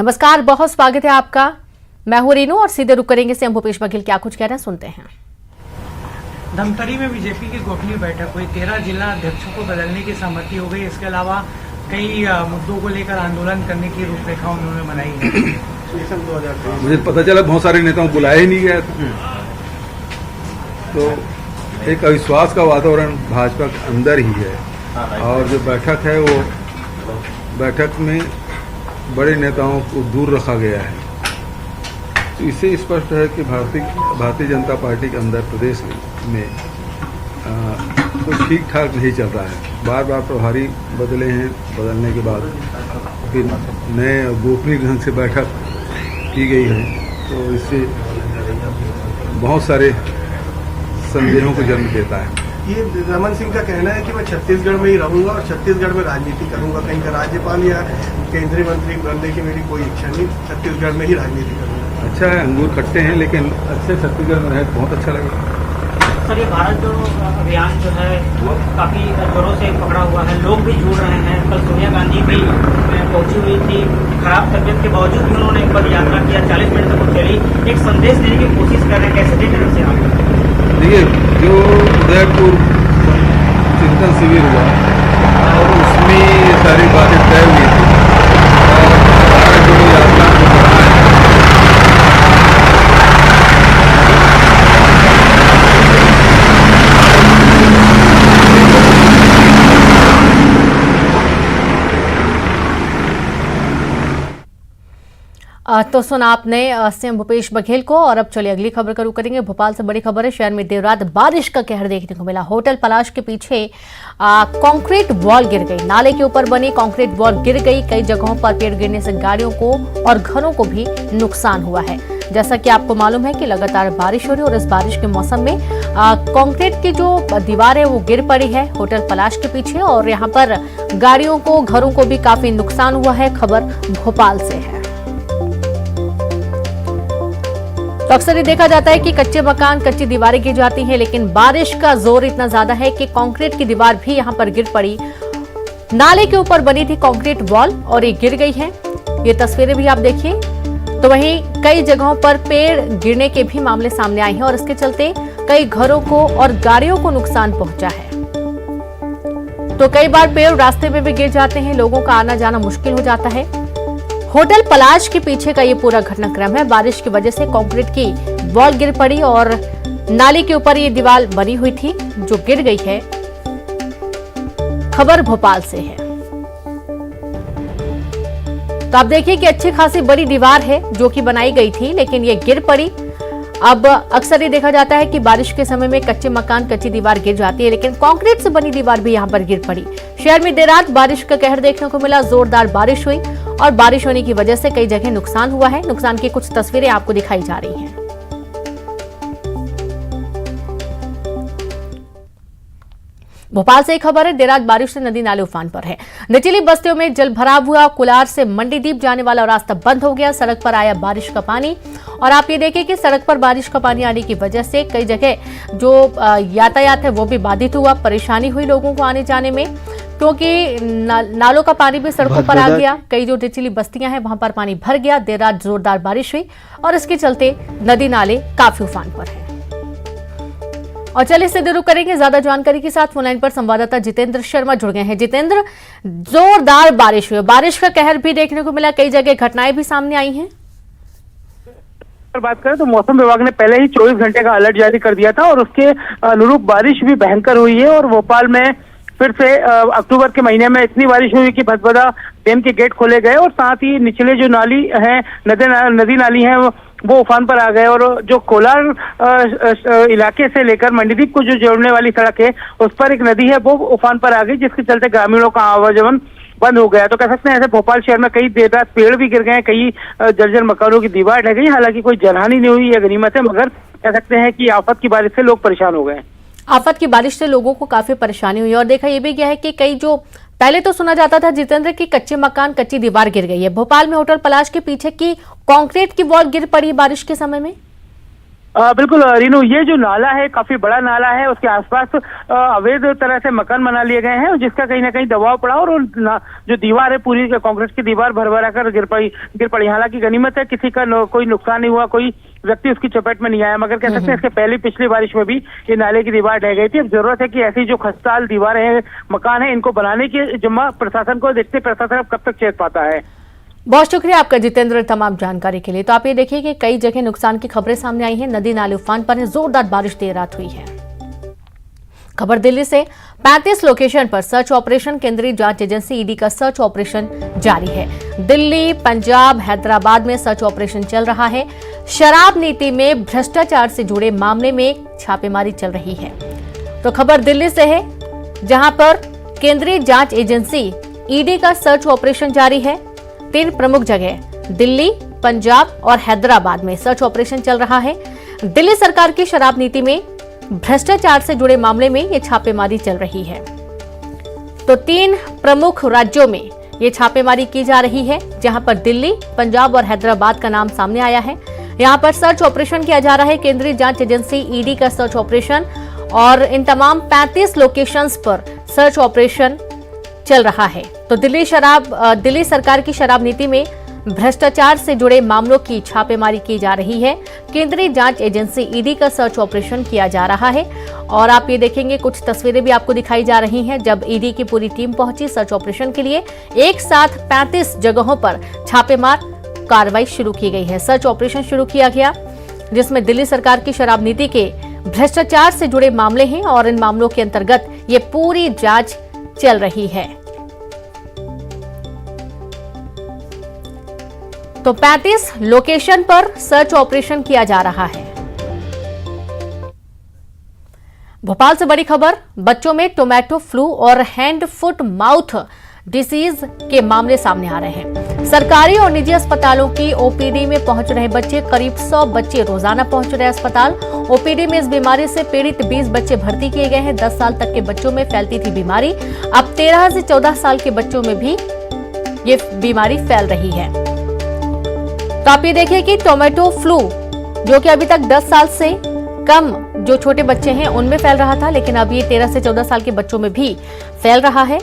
नमस्कार, बहुत स्वागत है आपका। मैं हूं रीनू और सीधे रुक करेंगे सीएम भूपेश बघेल क्या कुछ कह रहे हैं, सुनते हैं। धमतरी में बीजेपी की गोपनीय बैठक हुई। 13 जिला अध्यक्षों को बदलने की सहमति हो गई। इसके अलावा कई मुद्दों को लेकर आंदोलन करने की रूपरेखा उन्होंने बनाई है। मुझे पता चला बहुत सारे नेताओं को बुलाया ही नहीं गया था, तो एक अविश्वास का वातावरण भाजपा के अंदर ही है। और जो बैठक है वो बैठक में बड़े नेताओं को दूर रखा गया है। तो इससे स्पष्ट है कि भारतीय जनता पार्टी के अंदर प्रदेश में कुछ ठीक ठाक नहीं चल रहा है। बार बार प्रभारी बदले हैं, बदलने के बाद फिर नए गोपनीय ढंग से बैठक की गई है, तो इससे बहुत सारे संदेहों को जन्म देता है। ये रमन सिंह का कहना है कि मैं छत्तीसगढ़ में ही रहूंगा और छत्तीसगढ़ में राजनीति करूंगा, कहीं का राज्यपाल या केंद्रीय मंत्री बनने की मेरी कोई इच्छा नहीं, छत्तीसगढ़ में ही राजनीति करूंगा। अच्छा है, अंगूर खट्टे हैं लेकिन अच्छे छत्तीसगढ़ में रहे तो बहुत अच्छा लगेगा। सर, ये भारत जोड़ो अभियान जो है वो काफी जोरों से पकड़ा हुआ है, लोग भी जुड़ रहे हैं। कल सोनिया गांधी भी पहुंची हुई थी, खराब तबियत के बावजूद भी उन्होंने पद यात्रा किया, 40 मिनट तक वो चली, एक संदेश देने की कोशिश कर रहे हैं। कैसे देख रहे हैं आप? देखिए, जो उदयपुर चिंतन शिविर हुआ और उसमें ये सारी बातें तय हुई थी और भारत जोड़ो यात्रा को बढ़ाया है। तो सुना आपने सीएम भूपेश बघेल को। और अब चलिए अगली खबर का रुख करेंगे। भोपाल से बड़ी खबर है। शहर में देर रात बारिश का कहर देखने को मिला। होटल पलाश के पीछे कंक्रीट वॉल गिर गई। नाले के ऊपर बनी कंक्रीट वॉल गिर गई। कई जगहों पर पेड़ गिरने से गाड़ियों को और घरों को भी नुकसान हुआ है। जैसा कि आपको मालूम है कि लगातार बारिश हो रही है और इस बारिश के मौसम में कंक्रीट की जो दीवार है वो गिर पड़ी है होटल पलाश के पीछे, और यहाँ पर गाड़ियों को, घरों को भी काफी नुकसान हुआ है। खबर भोपाल से है। तो अक्सर ये देखा जाता है कि कच्चे मकान, कच्ची दीवारें गिर जाती हैं, लेकिन बारिश का जोर इतना ज्यादा है कि कंक्रीट की दीवार भी यहां पर गिर पड़ी। नाले के ऊपर बनी थी कंक्रीट वॉल और ये गिर गई है। ये तस्वीरें भी आप देखिए। तो वहीं कई जगहों पर पेड़ गिरने के भी मामले सामने आए हैं और इसके चलते कई घरों को और गाड़ियों को नुकसान पहुंचा है। तो कई बार पेड़ रास्ते में भी गिर जाते हैं, लोगों का आना जाना मुश्किल हो जाता है। होटल पलाश के पीछे का ये पूरा घटनाक्रम है। बारिश की वजह से कंक्रीट की वॉल गिर पड़ी और नाले के ऊपर ये दीवार बनी हुई थी जो गिर गई है। खबर भोपाल से है। तो आप देखिए कि अच्छी खासी बड़ी दीवार है जो कि बनाई गई थी, लेकिन ये गिर पड़ी। अब अक्सर ये देखा जाता है कि बारिश के समय में कच्चे मकान, कच्ची दीवार गिर जाती है, लेकिन कंक्रीट से बनी दीवार भी यहां पर गिर पड़ी। शहर में देर रात बारिश का कहर देखने को मिला। जोरदार बारिश हुई और बारिश होने की वजह से कई जगह नुकसान हुआ है। नुकसान की कुछ तस्वीरें आपको दिखाई जा रही हैं। भोपाल से एक खबर है। देर रात बारिश से नदी नाले उफान पर है। निचली बस्तियों में जल भराव हुआ। कुलार से मंडीदीप जाने वाला रास्ता बंद हो गया। सड़क पर आया बारिश का पानी और आप ये देखें कि सड़क पर बारिश का पानी आने की वजह से कई जगह जो यातायात है वो भी बाधित हुआ। परेशानी हुई लोगों को आने जाने में, क्योंकि नालों का पानी भी सड़कों पर आ गया। कई जो निचली बस्तियां हैं वहां पर पानी भर गया। देर रात जोरदार बारिश हुई और इसके चलते नदी नाले काफी उफान पर हैं। और चलिए सीधे रुख करेंगे ज्यादा जानकारी के साथ। फोन लाइन पर संवाददाता जितेंद्र शर्मा जुड़ गए हैं। जितेंद्र, जोरदार बारिश हुई, बारिश का कहर भी देखने को मिला, कई जगह घटनाएं भी सामने आई हैं। बात करें तो मौसम विभाग ने पहले ही 24 घंटे का अलर्ट जारी कर दिया था और उसके अनुरूप बारिश भी भयंकर हुई है। और भोपाल में फिर से अक्टूबर के महीने में इतनी बारिश हुई कि भदभदा डैम के गेट खोले गए और साथ ही निचले जो नाली है, नदी नाली है, वो उफान पर आ गए। और जो कोलार इलाके से लेकर मंडीदीप को जो जोड़ने वाली सड़क है उस पर एक नदी है, वो उफान पर आ गई, जिसके चलते ग्रामीणों का आवागमन बंद हो गया। तो कह सकते हैं ऐसे भोपाल शहर में कई देर रात पेड़ भी गिर गए, कई जर्जर मकानों की दीवार ढह गई। हालांकि कोई जनहानि नहीं हुई, यह गनीमत है, मगर कह सकते हैं कि आफत की बारिश से लोग परेशान हो गए। आफत की बारिश से लोगों को काफी परेशानी हुई और देखा यह भी गया है कि कई जो पहले तो सुना जाता था जितेंद्र की कच्चे मकान, कच्ची दीवार गिर गई है। भोपाल में होटल पलाश के पीछे की कंक्रीट की वॉल गिर पड़ी बारिश के समय में। बिल्कुल रीनू, ये जो नाला है काफी बड़ा नाला है, उसके आसपास अवैध तरह से मकान बना लिए गए हैं, जिसका कहीं ना कहीं दबाव पड़ा और जो दीवार है पूरी कांक्रीट की दीवार भर कर गिर पड़ी। हालांकि गनीमत है किसी का कोई नुकसान नहीं हुआ, कोई व्यक्ति उसकी चपेट में नहीं आया, मगर कह सकते हैं इसके पिछली बारिश में भी ये नाले की दीवार ढह गई थी। अब जरूरत है कि ऐसी जो खस्ताल दीवारें हैं, मकान है, इनको बनाने की जिम्मा प्रशासन को, देखते प्रशासन अब कब तक चेत पाता है। बहुत शुक्रिया आपका जितेंद्र तमाम जानकारी के लिए। तो आप ये देखिए कि कई जगह नुकसान की खबरें सामने आई हैं। नदी नाले उफान पर है, जोरदार बारिश देर रात हुई है। खबर दिल्ली से, 35 लोकेशन पर सर्च ऑपरेशन, केंद्रीय जांच एजेंसी ईडी का सर्च ऑपरेशन जारी है। दिल्ली, पंजाब, हैदराबाद में सर्च ऑपरेशन चल रहा है। शराब नीति में भ्रष्टाचार से जुड़े मामले में छापेमारी चल रही है। तो खबर दिल्ली से है, जहां पर केंद्रीय जांच एजेंसी ईडी का सर्च ऑपरेशन जारी है। 3 प्रमुख जगह दिल्ली, पंजाब और हैदराबाद में सर्च ऑपरेशन चल रहा है। दिल्ली सरकार की शराब नीति में भ्रष्टाचार से जुड़े मामले में ये छापेमारी चल रही है। तो 3 प्रमुख राज्यों में ये छापेमारी की जा रही है, जहां पर दिल्ली, पंजाब और हैदराबाद का नाम सामने आया है। यहां पर सर्च ऑपरेशन किया जा रहा है, केंद्रीय जांच एजेंसी ईडी का सर्च ऑपरेशन, और इन तमाम 35 लोकेशंस पर सर्च ऑपरेशन चल रहा है। तो दिल्ली सरकार की शराब नीति में भ्रष्टाचार से जुड़े मामलों की छापेमारी की जा रही है। केंद्रीय जांच एजेंसी ईडी का सर्च ऑपरेशन किया जा रहा है। और आप ये देखेंगे, कुछ तस्वीरें भी आपको दिखाई जा रही हैं जब ईडी की पूरी टीम पहुंची सर्च ऑपरेशन के लिए। एक साथ 35 जगहों पर छापेमार कार्रवाई शुरू की गई है। सर्च ऑपरेशन शुरू किया गया, जिसमें दिल्ली सरकार की शराब नीति के भ्रष्टाचार से जुड़े मामले हैं और इन मामलों के अंतर्गत ये पूरी जांच चल रही है। तो 35 लोकेशन पर सर्च ऑपरेशन किया जा रहा है। भोपाल से बड़ी खबर, बच्चों में टोमेटो फ्लू और हैंड फुट माउथ डिसीज के मामले सामने आ रहे हैं। सरकारी और निजी अस्पतालों की ओपीडी में पहुंच रहे बच्चे, करीब 100 बच्चे रोजाना पहुंच रहे अस्पताल। ओपीडी में इस बीमारी से पीड़ित 20 बच्चे भर्ती किए गए हैं। 10 साल तक के बच्चों में फैलती थी बीमारी, अब 13 से 14 साल के बच्चों में भी ये बीमारी फैल रही है। तो आप ये देखिए कि टोमेटो फ्लू, जो कि अभी तक 10 साल से कम जो छोटे बच्चे हैं उनमें फैल रहा था, लेकिन अब ये 13 से 14 साल के बच्चों में भी फैल रहा है।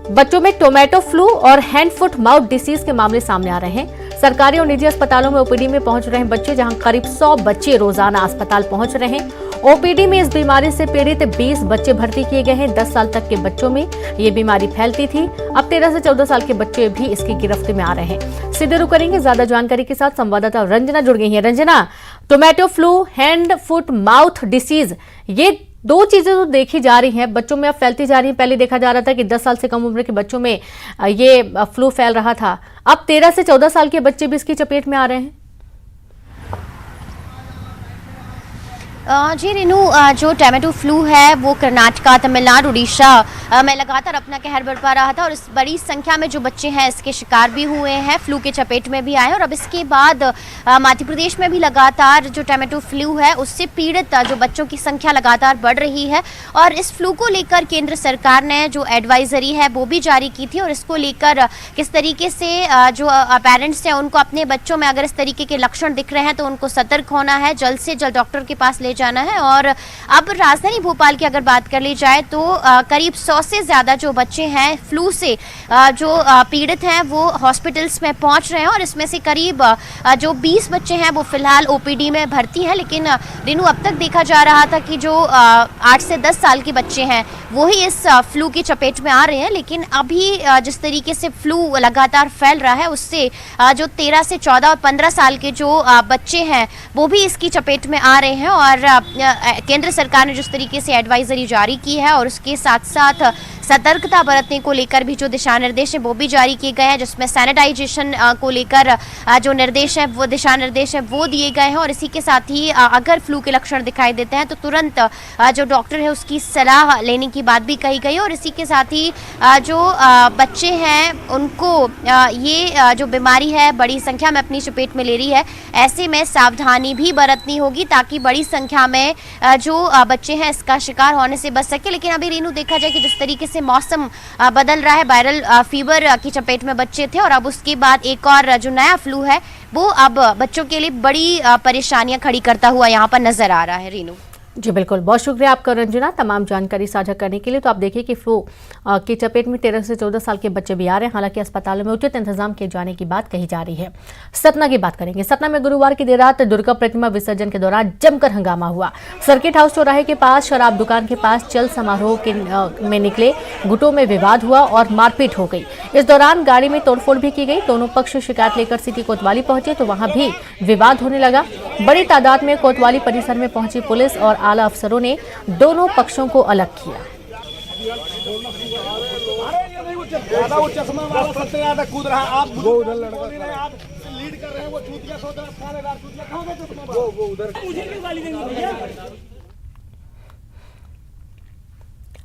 बच्चों में टोमेटो फ्लू और हैंड फुट माउथ डिसीज के मामले सामने आ रहे हैं। सरकारी और निजी अस्पतालों में ओपीडी में पहुंच रहे हैं बच्चे, जहां करीब 100 बच्चे रोजाना अस्पताल पहुंच रहे हैं। ओपीडी में इस बीमारी से पीड़ित 20 बच्चे भर्ती किए गए हैं। 10 साल तक के बच्चों में ये बीमारी फैलती थी, अब 13 से 14 साल के बच्चे भी इसकी गिरफ्त में आ रहे हैं। सीधे रुक करेंगे ज्यादा जानकारी के साथ, संवाददाता रंजना जुड़ गई है। Ranjana, tomato flu, hand foot mouth disease, ये 2 चीजें तो देखी जा रही हैं, बच्चों में अब फैलती जा रही है। पहले देखा जा रहा था कि 10 साल से कम उम्र के बच्चों में ये फ्लू फैल रहा था, अब 13 से 14 साल के बच्चे भी इसकी चपेट में आ रहे हैं। जी रेनू, जो टोमेटो फ्लू है वो कर्नाटका, तमिलनाडु, उड़ीसा में लगातार अपना कहर बरपा रहा था और इस बड़ी संख्या में जो बच्चे हैं इसके शिकार भी हुए हैं, फ्लू के चपेट में भी आए। और अब इसके बाद मध्य प्रदेश में भी लगातार जो टोमेटो फ्लू है उससे पीड़ित जो बच्चों की संख्या लगातार बढ़ रही है। और इस फ्लू को लेकर केंद्र सरकार ने जो एडवाइजरी है वो भी जारी की थी, और इसको लेकर किस तरीके से जो पेरेंट्स हैं उनको अपने बच्चों में अगर इस तरीके के लक्षण दिख रहे हैं तो उनको सतर्क होना है, जल्द से जल्द डॉक्टर के पास ले जाना है। और अब राजधानी भोपाल की अगर बात कर ली जाए तो करीब 100 से ज्यादा जो बच्चे हैं फ्लू से जो पीड़ित हैं वो हॉस्पिटल्स में पहुंच रहे हैं, और इसमें से करीब जो 20 बच्चे हैं वो फिलहाल ओपीडी में भर्ती हैं। लेकिन रेनू, अब तक देखा जा रहा था कि जो 8 से 10 साल के बच्चे हैं वो ही इस फ्लू की चपेट में आ रहे हैं, लेकिन अभी जिस तरीके से फ्लू लगातार फैल रहा है उससे जो 13 से 14 और 15 साल के जो बच्चे हैं वो भी इसकी चपेट में आ रहे हैं। और केंद्र सरकार ने जिस तरीके से एडवाइजरी जारी की है और उसके साथ साथ सतर्कता बरतने को लेकर भी जो दिशा निर्देश है वो भी जारी किए गए हैं, जिसमें सैनिटाइजेशन को लेकर जो निर्देश है वो दिशा निर्देश है वो दिए गए हैं। और इसी के साथ ही अगर फ्लू के लक्षण दिखाई देते हैं तो तुरंत जो डॉक्टर है उसकी सलाह लेने की बात भी कही गई। और इसी के साथ ही जो बच्चे हैं उनको ये जो बीमारी है बड़ी संख्या में अपनी चपेट में ले रही है, ऐसे में सावधानी भी बरतनी होगी ताकि बड़ी संख्या में जो बच्चे हैं इसका शिकार होने से बच सके। लेकिन अभी रेनू देखा जाए कि जिस तरीके से से मौसम बदल रहा है। वायरल फीवर की चपेट में बच्चे थे और अब उसके बाद एक और जो नया फ्लू है वो अब बच्चों के लिए बड़ी परेशानियां खड़ी करता हुआ यहाँ पर नजर आ रहा है। रीनू जी बिल्कुल, बहुत शुक्रिया आपका रंजना तमाम जानकारी साझा करने के लिए। तो आप देखिए कि फ्लू की चपेट में 13 से 14 साल के बच्चे भी आ रहे हैं। हालांकि अस्पतालों में उचित इंतजाम किए जाने की बात कही जा रही है। सतना की बात करेंगे। सतना में गुरुवार की देर रात दुर्गा प्रतिमा विसर्जन के दौरान जमकर हंगामा हुआ। सर्किट हाउस चौराहे के पास शराब दुकान के पास चल समारोह में निकले गुटों में विवाद हुआ और मारपीट हो गई। इस दौरान गाड़ी में तोड़फोड़ भी की गई। दोनों पक्ष शिकायत लेकर सिटी कोतवाली पहुंचे तो वहां भी विवाद होने लगा। बड़ी तादाद में कोतवाली परिसर में पहुंची पुलिस और आला अफसरों ने दोनों पक्षों को अलग किया।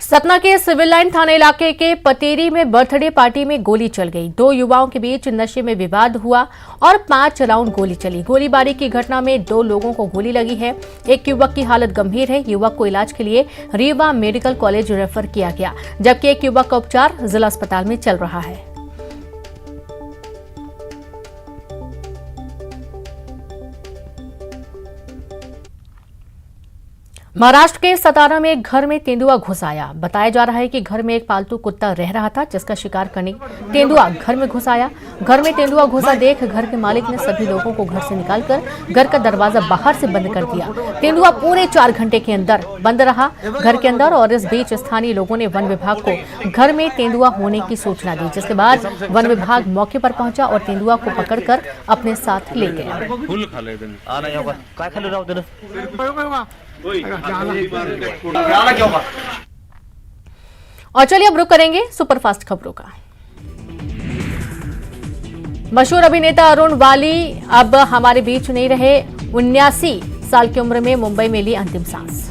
सतना के सिविल लाइन थाना इलाके के पतेरी में बर्थडे पार्टी में गोली चल गई। 2 युवाओं के बीच नशे में विवाद हुआ और 5 राउंड गोली चली। गोलीबारी की घटना में 2 लोगों को गोली लगी है। एक युवक की हालत गंभीर है। युवक को इलाज के लिए रीवा मेडिकल कॉलेज रेफर किया गया, जबकि एक युवक का उपचार जिला अस्पताल में चल रहा है। महाराष्ट्र के सतारा में एक घर में तेंदुआ घुस आया। बताया जा रहा है कि घर में एक पालतू कुत्ता रह रहा था, जिसका शिकार करने तेंदुआ घर में घुस आया। घर में तेंदुआ घुसा देख घर के मालिक ने सभी लोगों को घर से निकालकर घर का दरवाजा बाहर से बंद कर दिया। तेंदुआ पूरे 4 घंटे के अंदर बंद रहा घर के अंदर और इस बीच स्थानीय लोगों ने वन विभाग को घर में तेंदुआ होने की सूचना दी, जिसके बाद वन विभाग मौके पर पहुंचा और तेंदुआ को पकड़कर अपने साथ ले गया। और चलिए अब रुक करेंगे सुपरफास्ट खबरों का। मशहूर अभिनेता अरुण वाली अब हमारे बीच नहीं रहे। 79 साल की उम्र में मुंबई में ली अंतिम सांस।